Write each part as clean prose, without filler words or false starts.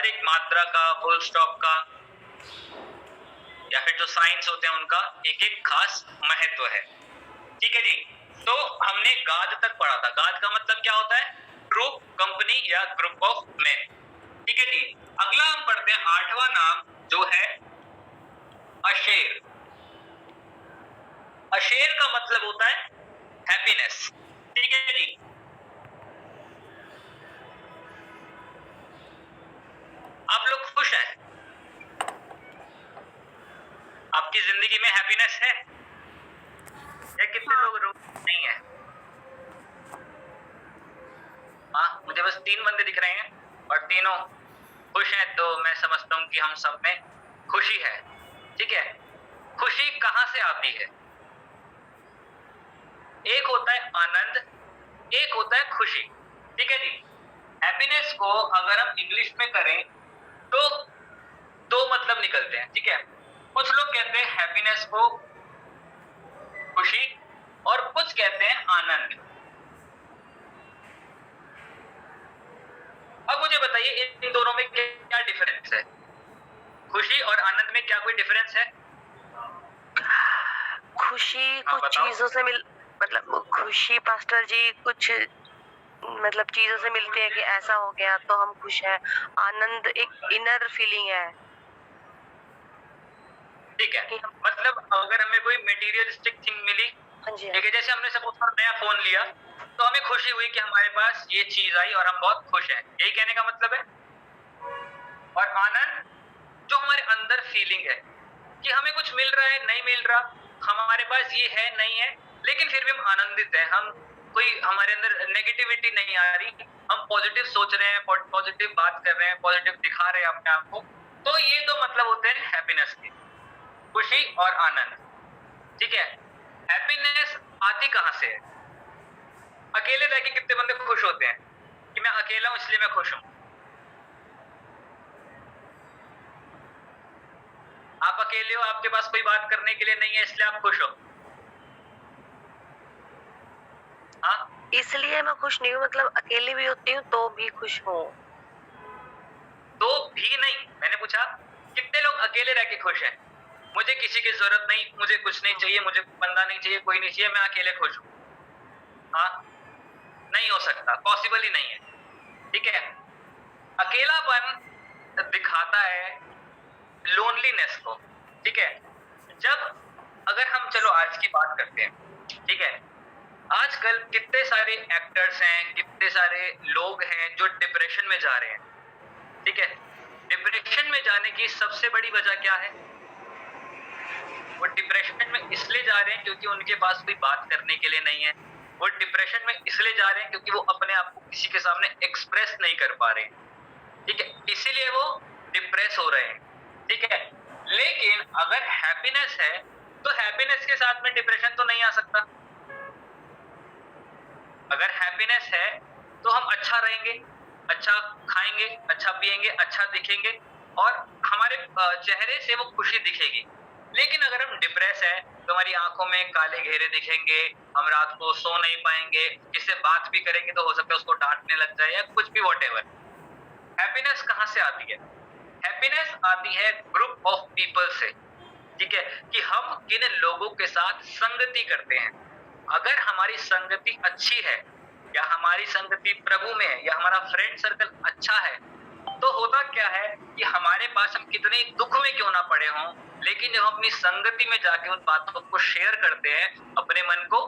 हर एक मात्रा का, फुल स्टॉप का या फिर जो साइंस होते हैं उनका एक एक खास महत्व है। ठीक है जी। तो हमने गाद तक पढ़ा था। गाद का मतलब क्या होता है? ग्रुप, कंपनी या ग्रुप ऑफ मैन। ठीक है जी। अगला हम पढ़ते हैं 8वां नाम जो है अशेर। अशेर का मतलब होता है हैप्पीनेस। ठीक है जी। आप लोग खुश हैं? आपकी जिंदगी में हैप्पीनेस है या कितने लोग नहीं है? हाँ, मुझे बस 3 बंदे दिख रहे हैं और तीनों खुश हैं, तो मैं समझता हूँ कि हम सब में खुशी है। ठीक है। खुशी कहाँ से आती है? एक होता है आनंद, एक होता है खुशी। ठीक है जी। हैप्पीनेस को अगर हम इंग्लिश में करें तो दो मतलब निकलते हैं। ठीक है। कुछ लोग कहते हैं हैप्पीनेस को खुशी और कुछ कहते हैं आनंद। अब मुझे बताइए इन दोनों में क्या डिफरेंस है? खुशी और आनंद में क्या कोई डिफरेंस है? खुशी कुछ चीजों से मतलब खुशी पास्टर जी कुछ मतलब चीजों से मिलती है कि ऐसा हो गया तो हम खुश हैं। आनंद एक इनर फीलिंग है। ठीक है। मतलब अगर हमें कोई मटेरियलिस्टिक थिंग मिली, हाँ जी, ठीक है, जैसे हमने सपोज नया फोन लिया तो हमें खुशी हुई कि हमारे पास ये चीज आई और हम बहुत खुश हैं, यही कहने का मतलब है। और आनंद जो हमारे अंदर फीलिंग है कि हमें कुछ मिल रहा है, नहीं मिल रहा, हमारे पास ये है नहीं है, लेकिन फिर भी हम आनंदित हैं। हम कोई हमारे अंदर नेगेटिविटी नहीं आ रही, हम पॉजिटिव सोच रहे हैं, पॉजिटिव बात कर रहे हैं, पॉजिटिव दिखा रहे हैं अपने आप को। तो ये तो मतलब होते हैं हैप्पीनेस के, खुशी और आनंद। ठीक है। हैप्पीनेस आती कहां से है? अकेले रह के कितने बंदे खुश होते हैं कि मैं अकेला हूं इसलिए मैं खुश हूं? आप अकेले हो, आपके पास कोई बात करने के लिए नहीं है इसलिए आप खुश हो? हाँ, इसलिए मैं खुश नहीं हूँ, मतलब अकेली भी होती हूँ तो भी खुश हूँ। तो भी नहीं, मैंने पूछा कितने लोग अकेले रह के खुश हैं? मुझे किसी की जरूरत नहीं, मुझे कुछ नहीं चाहिए, मुझे बंदा नहीं चाहिए, कोई नहीं चाहिए, मैं अकेले खुश हूँ। हाँ, नहीं हो सकता, पॉसिबल ही नहीं है। ठीक है। अकेलापन दिखाता है लोनलीनेस को। ठीक है। जब अगर हम चलो आज की बात करते हैं, ठीक है, आजकल कितने सारे एक्टर्स हैं, कितने सारे लोग हैं जो डिप्रेशन में जा रहे हैं। ठीक है। डिप्रेशन में जाने की सबसे बड़ी वजह क्या है? वो डिप्रेशन में इसलिए जा रहे हैं क्योंकि उनके पास कोई बात करने के लिए नहीं है। वो डिप्रेशन में इसलिए जा रहे हैं क्योंकि वो अपने आप को किसी के सामने एक्सप्रेस नहीं कर पा रहे हैं। ठीक है, इसीलिए वो डिप्रेस हो रहे हैं। ठीक है। लेकिन अगर हैप्पीनेस है तो हैप्पीनेस के साथ में डिप्रेशन तो नहीं आ सकता। अगर हैप्पीनेस है तो हम अच्छा रहेंगे, अच्छा खाएंगे, अच्छा पिएंगे, अच्छा दिखेंगे और हमारे चेहरे से वो खुशी दिखेगी। लेकिन अगर हम डिप्रेस हैं तो हमारी आंखों में काले घेरे दिखेंगे, हम रात को सो नहीं पाएंगे, किससे बात भी करेंगे तो हो सकता है उसको डांटने लग जाए या कुछ भी व्हाटएवर। हैप्पीनेस कहां से आती है? हैप्पीनेस आती है ग्रुप ऑफ पीपल से। ठीक है, कि हम किन लोगों के साथ संगति करते हैं। अगर हमारी संगति अच्छी है या हमारी संगति प्रभु में है या हमारा फ्रेंड सर्कल अच्छा है, तो होता क्या है कि हमारे पास हम कितने दुख में क्यों ना पड़े हों, लेकिन जब हम अपनी संगति में जाके उन बातों को शेयर करते हैं, अपने मन को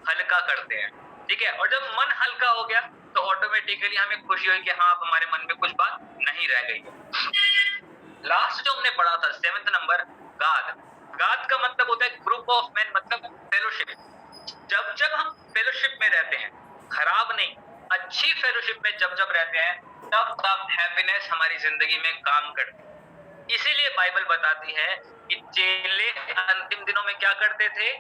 हल्का करते हैं। ठीक है। और जब मन हल्का हो गया तो ऑटोमेटिकली हमें खुशी हुई कि हाँ, अब हमारे मन में कुछ बात नहीं रह गई है। लास्ट जो हमने पढ़ा था 7th नंबर, गाद। गाद का मतलब होता है ग्रुप ऑफ मैन, मतलब फेलोशिप। जब जब हम फेलोशिप में रहते हैं, खराब नहीं, अच्छी फेलोशिप में जब जब रहते हैं, तब तब हैप्पीनेस हमारी जिंदगी में काम करती है। इसीलिए बाइबल बताती है कि चेले अंतिम दिनों में क्या करते थे?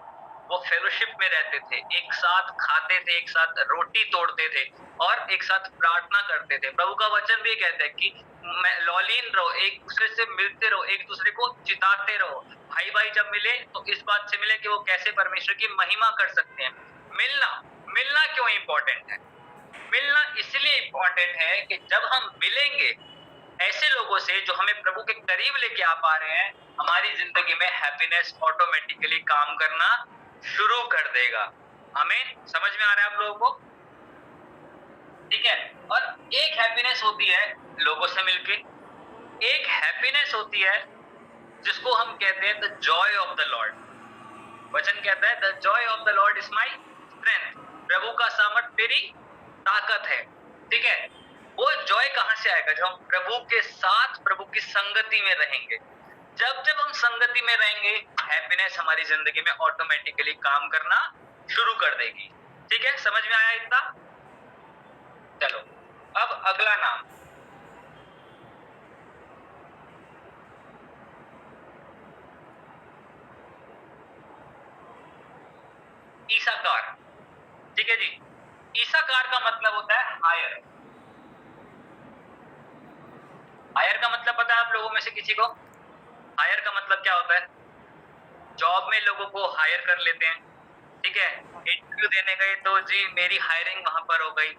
वो फेलोशिप में रहते थे, एक साथ खाते थे, एक साथ रोटी तोड़ते थे और एक साथ प्रार्थना करते थे। प्रभु का वचन भी कहता है कि लॉलीन रहो, एक दूसरे से मिलते रहो, एक दूसरे को चिताते रहो। भाई भाई जब मिले तो इस बात से मिले कि वो कैसे परमेश्वर की महिमा कर सकते हैं। मिलना, मिलना क्यों इंपॉर्टेंट है? मिलना इसलिए इंपॉर्टेंट है कि जब हम मिलेंगे ऐसे लोगों से जो हमें प्रभु के करीब लेके आ पा रहे हैं, हमारी जिंदगी में हैप्पीनेस ऑटोमेटिकली काम करना शुरू कर देगा। आमीन। समझ में आ रहा है आप लोगों को? ठीक है। और एक हैप्पीनेस होती है लोगों से मिलके, एक हैप्पीनेस होती है जिसको हम कहते हैं the joy of the lord. वचन कहता है the joy of the lord is my strength. प्रभु का सामर्थ मेरी ताकत है। ठीक है। वो जॉय कहां से आएगा? जब हम प्रभु के साथ, प्रभु की संगति में रहेंगे। जब जब हम संगति में रहेंगे, हैप्पीनेस हमारी जिंदगी में ऑटोमेटिकली काम करना शुरू कर देगी। ठीक है, समझ में आया इतना? चलो अब अगला नाम, ईसाकार। ठीक है जी। ईसाकार का मतलब होता है हायर। हायर का मतलब पता है आप लोगों में से किसी को? हायर का मतलब क्या होता है? जॉब में लोगों को हायर कर लेते हैं। ठीक है। इंटरव्यू देने गए तो जी मेरी हायरिंग वहां पर हो गई।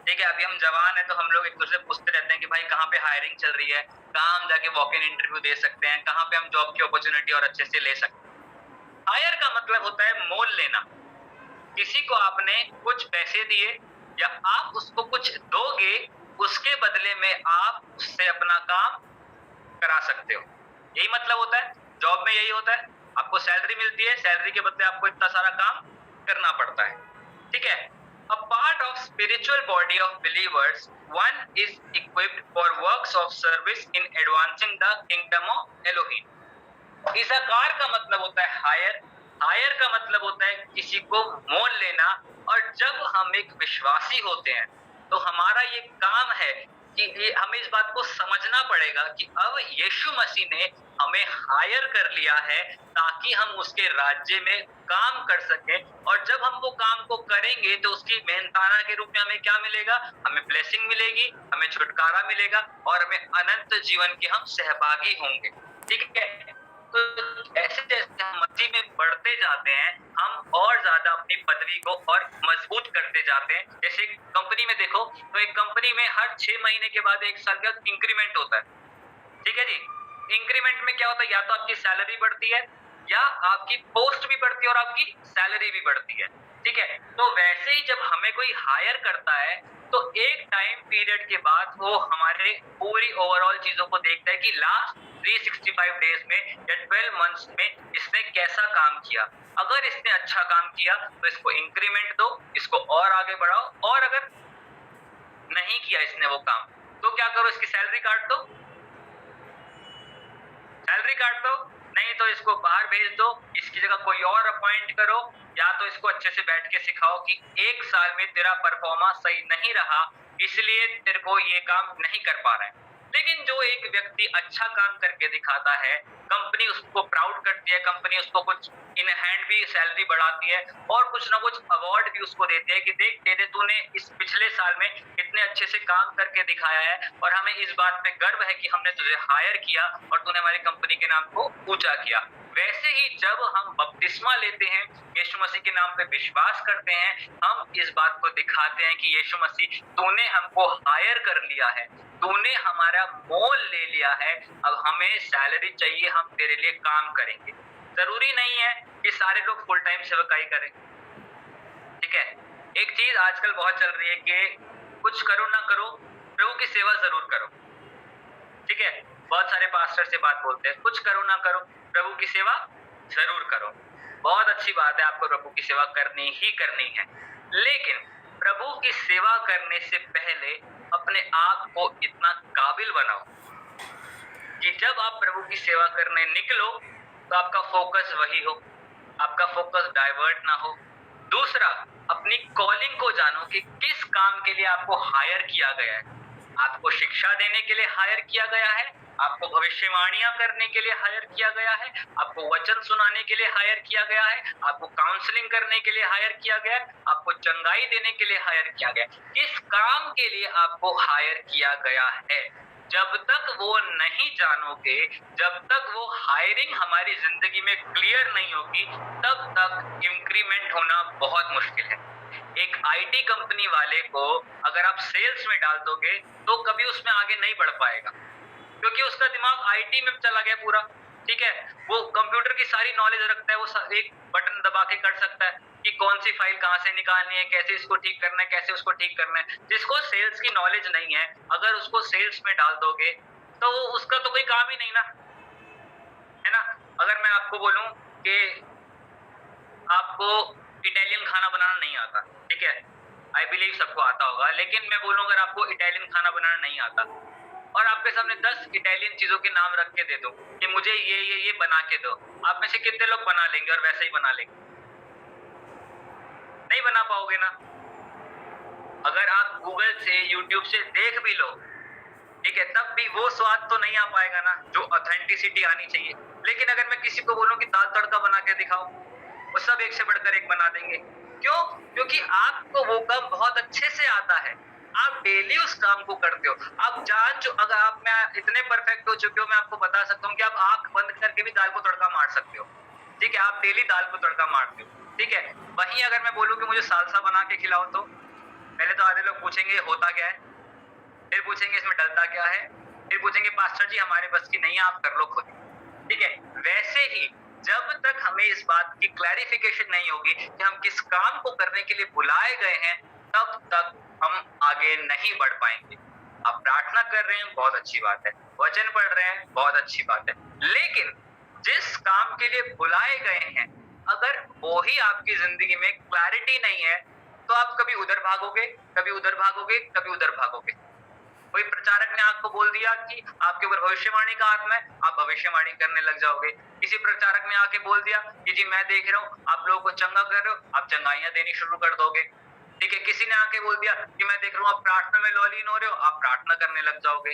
ठीक है। अभी हम जवान है तो हम लोग एक दूसरे से पूछते रहते हैं कि भाई कहाँ पे हायरिंग चल रही है, कहाँ हम जाके वॉक इन इंटरव्यू दे सकते हैं, कहाँ पे हम जॉब की अपॉर्चुनिटी और अच्छे से ले सकते हैं। हायर का मतलब होता है मोल लेना। किसी को आपने कुछ पैसे दिए या आप उसको कुछ दोगे, उसके बदले में आप उससे अपना काम करा सकते हो। यही मतलब होता है। जॉब में यही होता है, आपको सैलरी मिलती है, सैलरी के बदले आपको इतना सारा काम करना पड़ता है। ठीक है। A part of spiritual body of believers, one is equipped for works of service in advancing the kingdom of Elohim. ईसाकार का मतलब होता है हायर। हायर का मतलब होता है किसी को मोल लेना। और जब हम एक विश्वासी होते हैं तो हमारा ये काम है कि हमें इस बात को समझना पड़ेगा कि अब यीशु मसीह ने हमें हायर कर लिया है ताकि हम उसके राज्य में काम कर सके। और जब हम वो काम को करेंगे तो उसकी मेहनताना के रूप में हमें क्या मिलेगा? हमें ब्लेसिंग मिलेगी, हमें छुटकारा मिलेगा और हमें अनंत जीवन के हम सहभागी होंगे। ठीक है। तो ऐसे जैसे हम मसीह में बढ़ते जाते हैं, हम और ज्यादा अपनी पदवी को और मजबूत करते जाते हैं। जैसे कंपनी में देखो तो एक कंपनी में हर 6 महीने के बाद 1 साल का इंक्रीमेंट होता है। ठीक है जी। इंक्रीमेंट में क्या होता है? या तो आपकी सैलरी बढ़ती है या आपकी पोस्ट भी बढ़ती है और आपकी सैलरी भी बढ़ती है। ठीक है। तो वैसे ही जब हमें कोई हायर करता है तो एक टाइम पीरियड के बाद वो हमारे पूरी ओवरऑल चीजों को देखता है कि लास्ट 365 डेज में या 12 मंथ्स में इसने कैसा काम किया। अगर इसने अच्छा काम किया तो इसको इंक्रीमेंट दो, इसको और आगे बढ़ाओ। और अगर नहीं किया इसने वो काम तो क्या करो? इसकी सैलरी काट दो। सैलरी काट दो, नहीं तो इसको बाहर भेज दो, इसकी जगह कोई और अपॉइंट करो। या तो इसको अच्छे से बैठ के सिखाओ कि 1 साल में तेरा परफॉर्मेंस सही नहीं रहा, इसलिए तेरे को ये काम नहीं कर पा रहा है। लेकिन जो एक व्यक्ति अच्छा काम करके दिखाता है, कंपनी उसको प्राउड करती है, कंपनी उसको कुछ इन हैंड भी सैलरी बढ़ाती है और कुछ ना कुछ अवार्ड भी उसको देते हैं कि देख तूने इस पिछले साल में इतने अच्छे से काम करके दिखाया है और हमें इस बात पे गर्व है कि हमने तुझे हायर किया और तूने हमारी कंपनी के नाम को ऊंचा किया। वैसे ही जब हम बपतिस्मा लेते हैं, यीशु मसीह के नाम पे विश्वास करते हैं, हम इस बात को दिखाते हैं कि यीशु मसीह तूने हमको हायर कर लिया है, तूने हमारा मोल ले लिया है, अब हमें सैलरी चाहिए, हम तेरे लिए काम करेंगे। जरूरी नहीं है कि सारे लोग फुल टाइम सेवकाई करें। ठीक है। एक चीज आजकल बहुत चल रही है कि कुछ करो ना करो, प्रभु की सेवा जरूर करो। ठीक है। बहुत सारे पास्टर से बात बोलते हैं, कुछ करो ना करो, प्रभु की सेवा जरूर करो। बहुत अच्छी बात है, आपको प्रभु की सेवा करनी ही करनी है। लेकिन प्रभु की सेवा करने से पहले अपने आप को इतना काबिल बनाओ कि जब आप प्रभु की सेवा करने निकलो तो आपका फोकस वही हो, आपका फोकस डाइवर्ट ना हो। दूसरा, अपनी कॉलिंग को जानो कि किस काम के लिए आपको हायर किया गया है। आपको शिक्षा देने के लिए हायर किया गया है, आपको भविष्यवाणियां करने के लिए हायर किया गया है, आपको वचन सुनाने के लिए हायर किया गया है, आपको काउंसलिंग करने के लिए हायर किया गया है, आपको चंगाई देने के लिए हायर किया गया है। किस काम के लिए आपको हायर किया गया है? जब तक वो नहीं जानोगे, जब तक वो हायरिंग हमारी जिंदगी में क्लियर नहीं होगी, तब तक इंक्रीमेंट होना बहुत मुश्किल है। एक आईटी कंपनी वाले को अगर आप सेल्स में डाल दोगे तो कभी उसमें आगे नहीं बढ़ पाएगा, क्योंकि क्योंकि उसका दिमाग आईटी में चला गया पूरा, ठीक है। वो कंप्यूटर की सारी नॉलेज रखता है, वो एक बटन दबा के कर सकता है कि कौन सी फाइल कहाँ से निकालनी है, कैसे इसको ठीक करना है, कैसे उसको ठीक करना है। जिसको सेल्स की नॉलेज नहीं है, अगर उसको सेल्स में डाल दोगे तो उसका तो कोई काम ही नहीं ना, है ना। अगर मैं आपको बोलूं कि आपको इटालियन खाना बनाना नहीं आता, ठीक है, आई बिलीव सबको आता होगा, लेकिन मैं बोलूं अगर आपको इटालियन खाना बनाना नहीं आता और आपके सामने 10 इटालियन चीजों के नाम रख के दे दो कि मुझे ये बना के दो, आप में से कितने लोग बना लेंगे और वैसे ही बना लेंगे? नहीं बना पाओगे ना। अगर आप गूगल से, यूट्यूब से देख भी लो, ठीक है, तब भी वो स्वाद तो नहीं आ पाएगा ना जो ऑथेंटिसिटी आनी चाहिए। लेकिन अगर मैं किसी को बोलूं कि दाल तड़का बना के दिखाओ, वो सब एक से बढ़कर एक बना देंगे। क्यों? क्योंकि आपको वो काम बहुत अच्छे से आता है, आप डेली उस काम को करते हो, आप अगर आप में इतने परफेक्ट हो चुके हो, मैं आपको बता सकता हूँ कि आप आंख बंद करके भी दाल को तड़का मार सकते हो, ठीक है, आप डेली दाल को तड़का मारते हो, ठीक है। वहीं अगर मैं बोलूं कि मुझे सालसा बना के खिलाओ, तो पहले तो आधे लोग पूछेंगे होता क्या है, फिर पूछेंगे इसमें डलता क्या है, फिर पूछेंगे पास्टर जी हमारे बस की नहीं है, आप कर लो खुद, ठीक है। वैसे ही जब तक हमें इस बात की क्लैरिफिकेशन नहीं होगी कि हम किस काम को करने के लिए बुलाए गए हैं, तब तक हम आगे नहीं बढ़ पाएंगे। आप प्रार्थना कर रहे हैं, बहुत अच्छी बात है, वचन पढ़ रहे हैं, बहुत अच्छी बात है, लेकिन जिस काम के लिए बुलाए गए हैं, अगर वो ही आपकी जिंदगी में क्लैरिटी नहीं है, तो आप कभी उधर भागोगे, कभी उधर भागोगे, कभी उधर भागोगे। कोई प्रचारक ने आपको बोल दिया कि आपके ऊपर भविष्यवाणी का आत्मा है, आप भविष्यवाणी करने लग जाओगे। किसी प्रचारक ने आके बोल दिया कि जी मैं देख रहा हूँ आप लोगों को चंगा कर रहे हो, आप चंगाइयां देनी शुरू कर दोगे, ठीक है। किसी ने आके बोल दिया कि मैं देख रहा हूँ आप प्रार्थना में लॉलीन हो रहे हो, आप प्रार्थना करने लग जाओगे।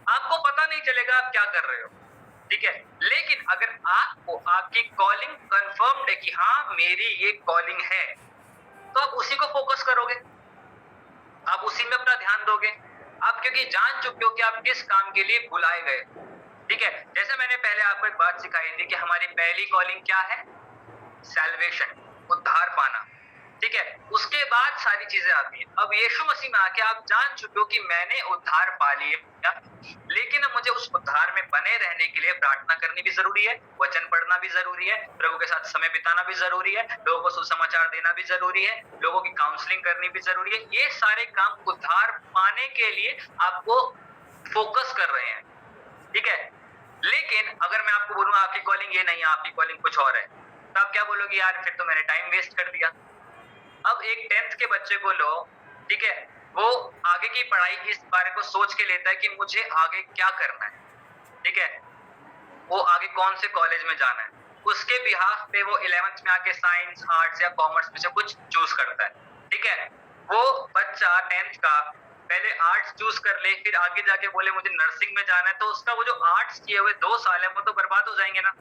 आपको पता नहीं चलेगा आप क्या कर रहे हो, ठीक है। लेकिन अगर आपको आपकी कॉलिंग कंफर्म्ड है कि हाँ मेरी ये कॉलिंग है, तो आप उसी को फोकस करोगे, आप उसी में अपना ध्यान दोगे, आप क्योंकि जान चुके हो कि आप किस काम के लिए बुलाए गए, ठीक है। जैसे मैंने पहले आपको एक बात सिखाई थी कि हमारी पहली कॉलिंग क्या है, सैल्वेशन, उद्धार पाना, ठीक है। उसके बाद सारी चीजें आती हैं। अब यीशु मसीह में आके आप जान चुके हो कि मैंने उद्धार पा लिया, लेकिन अब मुझे उस उद्धार में बने रहने के लिए प्रार्थना करनी भी जरूरी है, वचन पढ़ना भी जरूरी है, प्रभु के साथ समय बिताना भी जरूरी है, लोगों को सुसमाचार देना भी जरूरी है, लोगों की काउंसलिंग करनी भी जरूरी है। ये सारे काम उद्धार पाने के लिए आपको फोकस कर रहे हैं, ठीक है। लेकिन अगर मैं आपको बोलूं आपकी कॉलिंग ये नहीं है, आपकी कॉलिंग कुछ और है, तो आप क्या बोलोगे, यार फिर तो मैंने टाइम वेस्ट कर दिया। अब एक 10th के बच्चे को लो, ठीक है, वो आगे की पढ़ाई इस बारे को सोच के लेता है कि मुझे आगे क्या करना है, ठीक है, वो आगे कौन से कॉलेज में जाना है, उसके बिहाफ पे वो 11th में आके साइंस, आर्ट्स या कॉमर्स में से कुछ चूज करता है, ठीक है। वो बच्चा 10th का पहले आर्ट्स चूज कर ले, फिर आगे जाके बोले मुझे नर्सिंग में जाना है, तो उसका वो जो आर्ट्स किए हुए 2 साल है वो तो बर्बाद हो जाएंगे ना,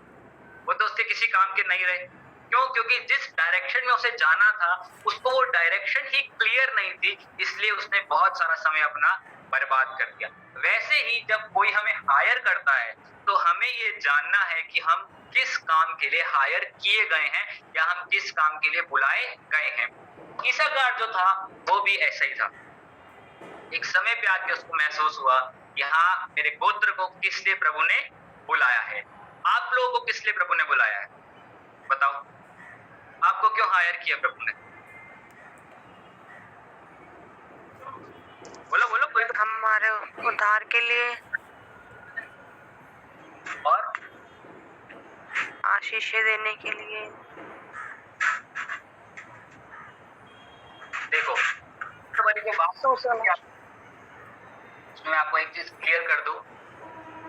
वो तो उसके किसी काम के नहीं रहे। क्यों? क्योंकि जिस डायरेक्शन में उसे जाना था उसको वो डायरेक्शन ही क्लियर नहीं थी, इसलिए उसने बहुत सारा समय अपना बर्बाद कर दिया। वैसे ही जब कोई हमें हायर करता है तो हमें ये जानना है कि हम किस काम के लिए हायर किए गए हैं या हम किस काम के लिए बुलाए गए हैं। ईसाकार जो था वो भी ऐसा ही था। एक समय पे आके उसको महसूस हुआ कि हाँ मेरे गोत्र को किस लिए प्रभु ने बुलाया है। आप लोगों को किस लिए प्रभु ने बुलाया है, बताओ, आपको क्यों हायर किया प्रभु ने? बोलो बोलो कोई। हमारे उद्धार के लिए और आशीषें देने के लिए। देखो तुम्हारी को बात तो मैं आपको एक चीज क्लियर कर दूं,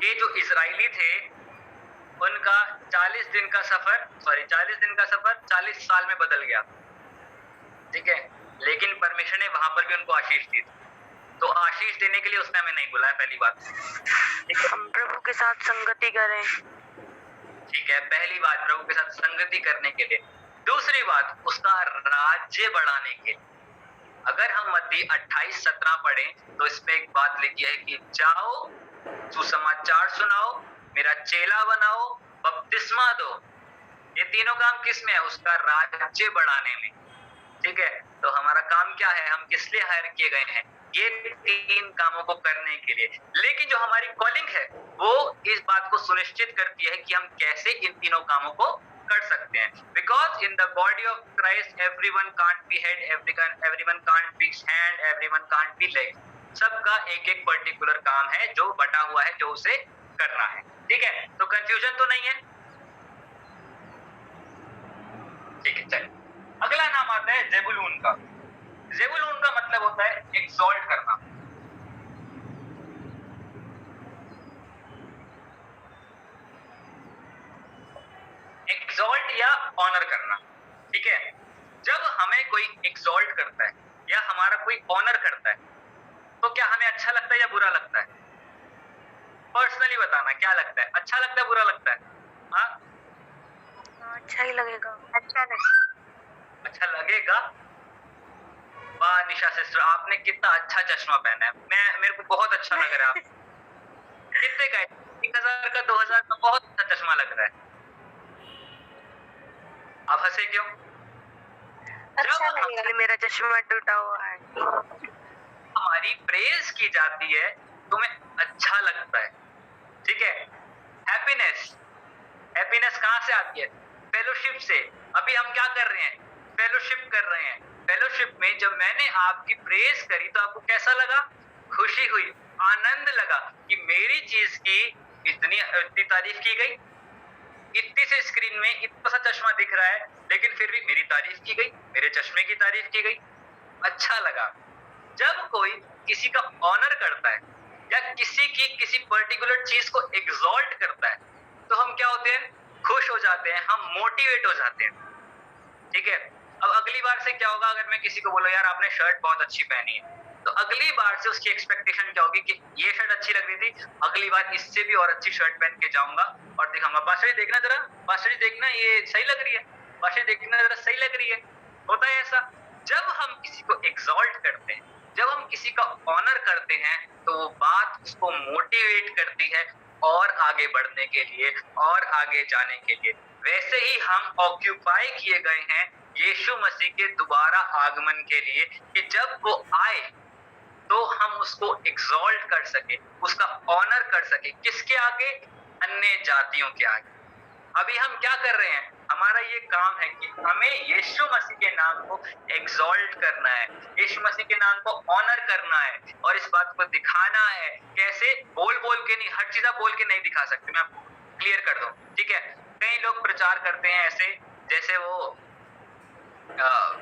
ये जो इजरायली थे उनका 40 दिन का सफर 40 साल में बदल गया, ठीक है। लेकिन परमेश्वर ने वहां पर भी उनको आशीष दी, तो आशीष देने के लिए उसने हमें नहीं बुलाया, पहली बात, ठीक है। हम प्रभु के साथ संगति करें, ठीक है, पहली बात प्रभु के साथ संगति करने के लिए। दूसरी बात उसका राज्य बढ़ाने के लिए। अगर हम मत्ती 28-17 पढ़ें तो इसमें एक बात लिखी है कि जाओ सुसमाचार सुनाओ, मेरा चेला बनाओ, बपतिस्मा दो। ये तीनों काम किस में है? उसका राज्य बढ़ाने में, ठीक है। तो हमारा काम क्या है, हम किस लिए हायर किए गए हैं? ये 3 कामों को करने के लिए। लेकिन जो हमारी कॉलिंग है वो इस बात को सुनिश्चित करती है कि हम कैसे इन तीनों कामों को कर सकते हैं। Because in the body of Christ everyone can't be head, everyone can't be hand, everyone can't be leg. सबका एक एक पर्टिकुलर काम है जो बटा हुआ है, जो उसे करना है। ठीक है, तो कंफ्यूजन तो नहीं है? ठीक है, चलिए अगला नाम आता है जेबुलून का। जेबुलून का मतलब होता है एक्सॉल्ट करना। एक्सॉल्ट या ऑनर करना। ठीक है, जब हमें कोई एक्सॉल्ट करता है या हमारा कोई ऑनर करता है तो क्या हमें अच्छा लगता है या बुरा लगता है? पर्सनली बताना, क्या लगता है? अच्छा लगता है, बुरा लगता है? हाँ, अच्छा ही लगेगा, अच्छा लगेगा। अच्छा लगेगा। वाह निशा सिस्टर, आपने कितना अच्छा चश्मा पहना है। मेरे को बहुत अच्छा लग रहा है। कितने का है? 1000 का, 2000 का? बहुत अच्छा चश्मा लग रहा है। आप हंसे क्यों? अच्छा लगेगा, मेरा चश्मा टूटा हुआ है। हमारी प्रेज की जाती है, तुम्हें अच्छा लगता है। ठीक है, हैप्पीनेस। हैप्पीनेस कहाँ से आती है? फेलोशिप से। अभी हम क्या कर रहे हैं? फेलोशिप कर रहे हैं। फेलोशिप में जब मैंने आपकी प्रेज करी तो आपको कैसा लगा? खुशी हुई, आनंद लगा कि मेरी चीज की इतनी तारीफ की गई। इतनी से स्क्रीन में इतना सा चश्मा दिख रहा है, लेकिन फिर भी मेरी तारीफ की गई, मेरे चश्मे की तारीफ की गई, अच्छा लगा। जब कोई किसी का ऑनर करता है या किसी की किसी पर्टिकुलर चीज को एग्जॉल्ट करता है तो हम क्या होते हैं? खुश हो जाते हैं, हम मोटिवेट हो जाते हैं। ठीक है, अब अगली बार से क्या होगा? अगर मैं किसी को बोलूं यार आपने शर्ट बहुत अच्छी पहनी है, तो अगली बार से उसकी एक्सपेक्टेशन क्या होगी कि ये शर्ट अच्छी लग रही थी, अगली बार इससे भी और अच्छी शर्ट पहन के जाऊंगा और दिखाऊंगा, पास्टर जी देखना जरा, पास्टर जी देखना ये सही लग रही है, पास्टर जी देखना जरा सही लग रही है। होता है ऐसा। जब हम किसी को एग्जॉल्ट करते हैं, जब हम किसी का ऑनर करते हैं तो वो बात उसको मोटिवेट करती है और आगे बढ़ने के लिए और आगे जाने के लिए। वैसे ही हम ऑक्यूपाई किए गए हैं यीशु मसीह के दोबारा आगमन के लिए कि जब वो आए तो हम उसको एग्जॉल्ट कर सके, उसका ऑनर कर सके। किसके आगे? अन्य जातियों के आगे। अभी हम क्या कर रहे हैं? हमारा ये काम है कि हमें यीशु मसीह के नाम को एग्जॉल्ट करना है, यीशु मसीह के नाम को ऑनर करना है और इस बात को दिखाना है। कैसे? बोल बोल के नहीं, हर चीज आप बोल के नहीं दिखा सकते। मैं आपको क्लियर कर दूं। ठीक है, कई लोग प्रचार करते हैं ऐसे जैसे वो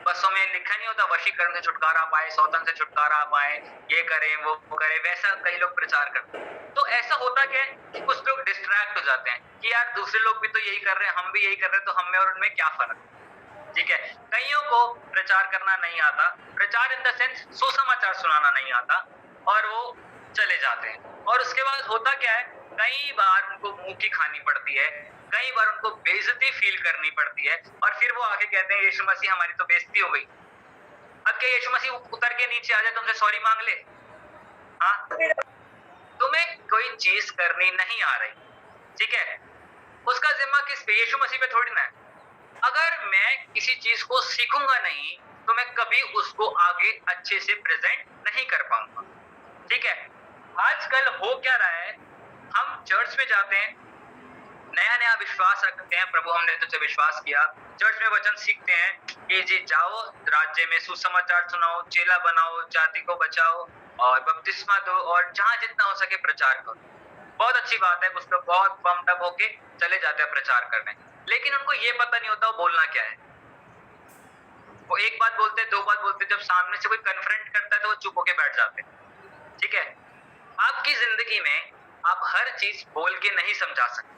बसों में लिखा नहीं होता वशीकरण से छुटकारा पाए, सौतन से छुटकारा पाए, ये करें वो करें, वैसा कई लोग प्रचार करते हैं। तो ऐसा होता क्या है कि कुछ लोग डिस्ट्रैक्ट हो जाते हैं कि यार दूसरे लोग भी तो यही कर रहे हैं, हम भी यही कर रहे हैं, तो हम में और उनमें क्या फर्क? ठीक है, कईयों को प्रचार करना नहीं आता, प्रचार इन द सेंस सुसमाचार सुनाना नहीं आता, और वो चले जाते हैं। और उसके बाद होता क्या है, कई बार उनको मुंह की खानी पड़ती है, कई बार उनको बेइज्जती फील करनी पड़ती है, और फिर वो आके कहते हैं यीशु मसीह हमारी तो बेइज्जती हो गई। अब क्या यीशु मसीह उतर के नीचे आ जाए तुमसे सॉरी मांग ले? हाँ, तुम्हें कोई चीज करनी नहीं आ रही, ठीक है, उसका जिम्मा किस पे? यीशु मसीह पे थोड़ी ना है। अगर मैं किसी चीज को सीखूंगा नहीं तो मैं कभी उसको आगे अच्छे से प्रेजेंट नहीं कर पाऊंगा। ठीक है, आजकल हो क्या रहा है, हम चर्च में जाते हैं, नया नया विश्वास रखते हैं, प्रभु हमने तुझे विश्वास किया, चर्च में वचन सीखते हैं कि जी जाओ राज्य में सुसमाचार सुनाओ, चेला बनाओ, जाति को बचाओ और बपतिस्मा दो और जहां जितना हो सके प्रचार करो। बहुत अच्छी बात है, कुछ लोग बहुत पम्प्ड अप होके चले जाते हैं प्रचार करने, लेकिन उनको ये पता नहीं होता वो बोलना क्या है। वो एक बात बोलते हैं, दो बात बोलते हैं, जब सामने से कोई कन्फ्रंट करता है तो वो चुप होके बैठ जाते हैं। ठीक है, आपकी जिंदगी में आप हर चीज बोल के नहीं समझा सकते,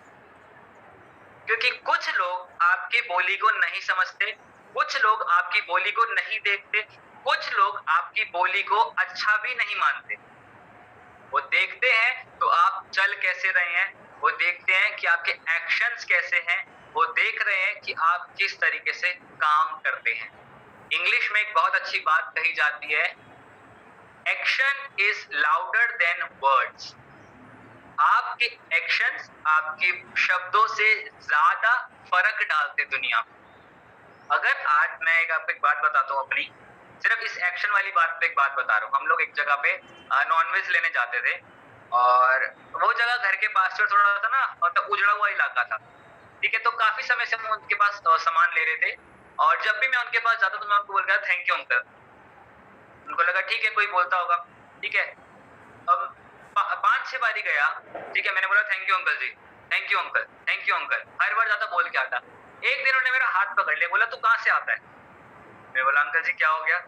क्योंकि कुछ लोग आपकी बोली को नहीं समझते, कुछ लोग आपकी बोली को नहीं देखते, कुछ लोग आपकी बोली को अच्छा भी नहीं मानते। वो देखते हैं तो आप चल कैसे रहे हैं, वो देखते हैं कि आपके एक्शंस कैसे हैं, वो देख रहे हैं कि आप किस तरीके से काम करते हैं। इंग्लिश में एक बहुत अच्छी बात कही जाती है, action is louder than words. आपके एक्शंस आपके शब्दों से ज्यादा फर्क डालते दुनिया में। अगर आज मैं आपको एक बात बताता हूँ अपनी, सिर्फ इस एक्शन वाली बात पे एक बात बता रहा हूँ। हम लोग एक जगह पे नॉनवेज लेने जाते थे और वो जगह घर के पास से थोड़ा सा ना मतलब उजड़ा हुआ इलाका था। ठीक है, तो काफी समय से हम उनके पास सामान ले रहे थे और जब भी मैं उनके पास जाता तो मैं उनको बोल रहा थैंक यू अंकल। उनको लगा ठीक है कोई बोलता होगा। ठीक है, अब 5-6 बारी गया। ठीक है, मैंने बोला thank you uncle ji, thank you uncle, thank you uncle, हर बार जाता बोल के आता। एक दिन उन्होंने मेरा हाथ पकड़ लिया, बोला तू कहाँ से आता है? मैं बोला अंकल जी क्या हो गया?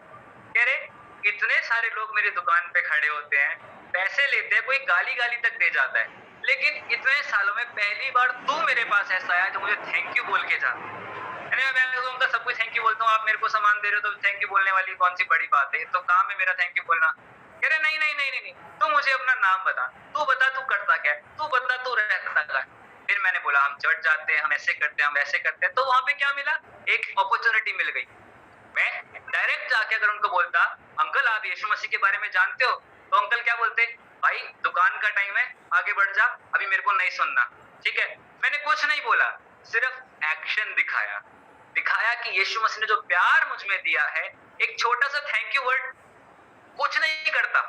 कह रहे इतने सारे लोग मेरी दुकान पे खड़े होते हैं, पैसे लेते हैं, कोई गाली गाली तक दे जाता है, लेकिन इतने सालों में पहली बार तू मेरे पास ऐसा आया जो मुझे थैंक यू बोल के जा। मैं तो उनका सब कुछ थैंक यू बोलता हूँ, आप मेरे को सामान दे रहे हो तो थैंक यू बोलने वाली कौन सी बड़ी बात है? तो काम है मेरा थैंक यू बोलना। कह रहे नहीं नहीं नहीं नहीं नहीं, तू मुझे अपना नाम बता, तू बता तू करता क्या है, तू बता तू रहता क्या है। फिर मैंने बोला हम चर्च जाते हैं, हम ऐसे करते हैं, हम वैसे करते हैं। तो वहां पे क्या मिला, एक अपॉर्चुनिटी मिल गई। मैं डायरेक्ट जाके अगर उनको बोलता अंकल आप यीशु मसीह के बारे में जानते हो, तो अंकल क्या बोलते, भाई दुकान का टाइम है आगे बढ़ जा, अभी मेरे को नहीं सुनना। ठीक है, मैंने कुछ नहीं बोला, सिर्फ एक्शन दिखाया कि यीशु मसीह ने जो प्यार मुझ में दिया है, एक छोटा सा थैंक यू वर्ड कुछ नहीं करता।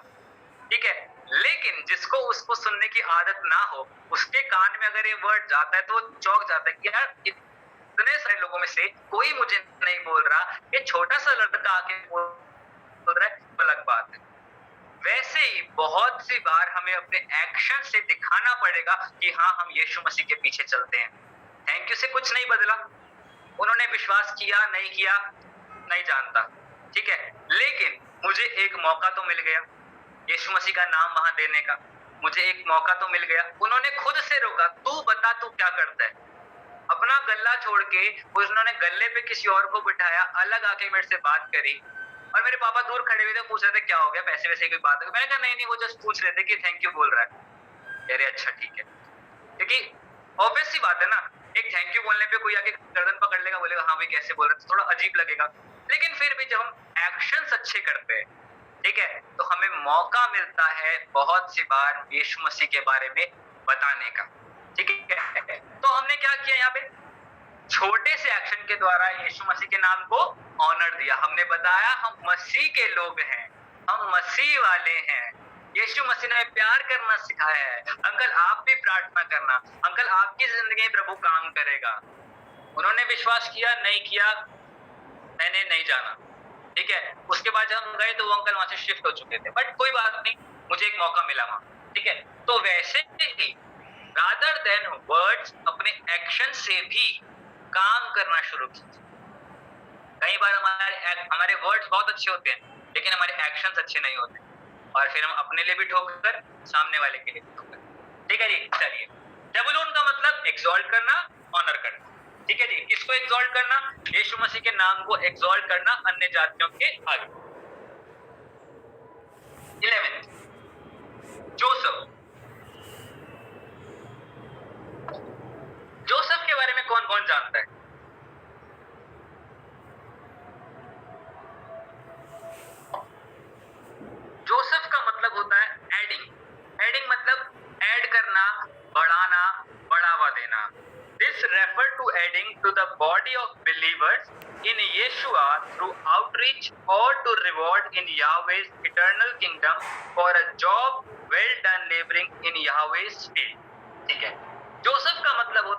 ठीक है, लेकिन जिसको उसको सुनने की आदत ना हो, उसके कान में अगर ये वर्ड जाता है तो वो चौंक जाता है कि यार इतने सारे लोगों में से कोई मुझे नहीं बोल रहा, ये छोटा सा लड़का आके बोल रहा है, अलग बात है। वैसे ही बहुत सी बार हमें अपने एक्शन से दिखाना पड़ेगा कि हाँ हम यीशु मसीह के पीछे चलते हैं। थैंक यू से कुछ नहीं बदला, उन्होंने विश्वास किया नहीं किया नहीं जानता। ठीक है, लेकिन मुझे एक मौका तो मिल गया यीशु मसीह का नाम वहां देने का, मुझे एक मौका तो मिल गया। उन्होंने खुद से रोका, तू बता तू क्या करता है। अपना गल्ला छोड़ के उन्होंने गल्ले पे किसी और को बिठाया, अलग आके मेरे से बात करी। और मेरे पापा दूर खड़े हुए थे, पूछ रहे थे क्या हो गया, पैसे वैसे की बात है? मैंने कहा नहीं नहीं, वो जस्ट पूछ रहे थे कि थैंक यू बोल रहा है। कह रहे अच्छा ठीक है, क्योंकि ऑब्वियस सी बात है ना, एक थैंक यू बोलने पे कोई आके गर्दन पकड़ लेगा, बोलेगा हाँ भाई कैसे बोल रहे, तो थोड़ा अजीब लगेगा। लेकिन फिर भी जब हम एक्शंस अच्छे करते हैं, ठीक है, तो हमें मौका मिलता है बहुत सी बार यीशु मसीह के बारे में बताने का। ठीक है, तो हमने क्या किया यहाँ पे, छोटे से एक्शन के द्वारा यीशु मसीह के नाम को ऑनर दिया। हमने बताया हम मसीह के लोग हैं, हम मसीह वाले हैं, यीशु मसीह ने प्यार करना सिखाया है। अंकल आप भी प्रार्थना करना, अंकल आपकी जिंदगी में प्रभु काम करेगा। उन्होंने विश्वास किया नहीं किया मैंने नहीं जाना। ठीक है, उसके बाद जब हम गए तो वो अंकल वहां से शिफ्ट हो चुके थे, बट कोई बात नहीं, मुझे एक मौका मिला वहां। ठीक है, तो वैसे ही रादर देन वर्ड्स अपने एक्शन से भी काम करना शुरू कीजिए। कई बार हमारे वर्ड्स बहुत अच्छे होते हैं लेकिन हमारे एक्शंस अच्छे नहीं होते, और फिर हम अपने लिए भी ठोकर, सामने वाले के लिए भी ठोकर। ठीक है जी, चलिए, ज़बूलून का मतलब एक्सॉल्ट करना, ऑनर करना। ठीक है जी, किसको एक्सॉल्ट करना? यीशु मसीह के नाम को एक्सॉल्ट करना अन्य जातियों के आगे। 11 जोसेफ। जोसेफ के बारे में कौन कौन जानता है? जोसेफ का मतलब होता है एडिंग। एडिंग मतलब ऐड करना, बढ़ाना, बढ़ावा देना। This refer to adding to the body of believers in Yeshua through outreach or to reward in Yahweh's eternal kingdom for a job well done laboring in Yahweh's field. ठीक है, Joseph का मतलब होता